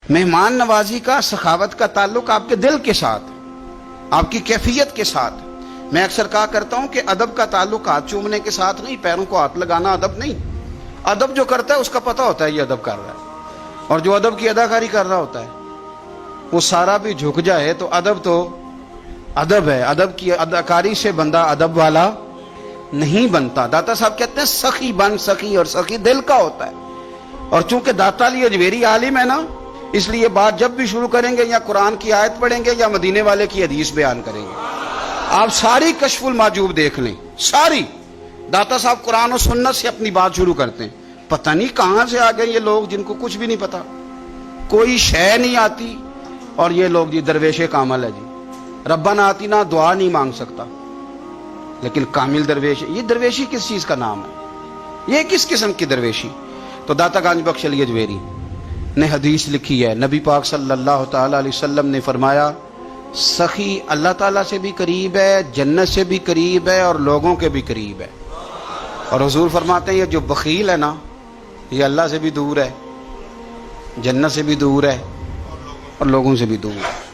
مہمان نوازی کا، سخاوت کا تعلق آپ کے دل کے ساتھ، آپ کی کیفیت کے ساتھ۔ میں اکثر کہا کرتا ہوں کہ ادب کا تعلق ہاتھ چومنے کے ساتھ نہیں، پیروں کو ہاتھ لگانا ادب نہیں۔ ادب جو کرتا ہے اس کا پتہ ہوتا ہے یہ ادب کر رہا ہے، اور جو ادب کی اداکاری کر رہا ہوتا ہے وہ سارا بھی جھک جائے تو ادب ہے۔ ادب کی اداکاری سے بندہ ادب والا نہیں بنتا۔ داتا صاحب کہتے ہیں سخی بن سخی، اور سخی دل کا ہوتا ہے۔ اور چونکہ داتا علی اجمیری عالم ہے نا، اس لیے بات جب بھی شروع کریں گے یا قرآن کی آیت پڑھیں گے یا مدینے والے کی حدیث بیان کریں گے۔ آپ ساری کشف المحجوب دیکھ لیں، ساری داتا صاحب قرآن و سنت سے اپنی بات شروع کرتے ہیں۔ پتہ نہیں کہاں سے آ گئے یہ لوگ جن کو کچھ بھی نہیں پتا، کوئی شے نہیں آتی، اور یہ لوگ جی درویش کامل ہے جی، ربنا آتینا دعا نہیں مانگ سکتا لیکن کامل درویش۔ یہ درویشی کس چیز کا نام ہے؟ یہ کس قسم کی درویشی؟ تو داتا گنج بخش علی اجمیری نے حدیث لکھی ہے، نبی پاک صلی اللہ تعالی علیہ وسلم نے فرمایا سخی اللہ تعالیٰ سے بھی قریب ہے، جنت سے بھی قریب ہے، اور لوگوں کے بھی قریب ہے۔ اور حضور فرماتے ہیں یہ جو بخیل ہے نا، یہ اللہ سے بھی دور ہے، جنت سے بھی دور ہے، اور لوگوں سے بھی دور ہے۔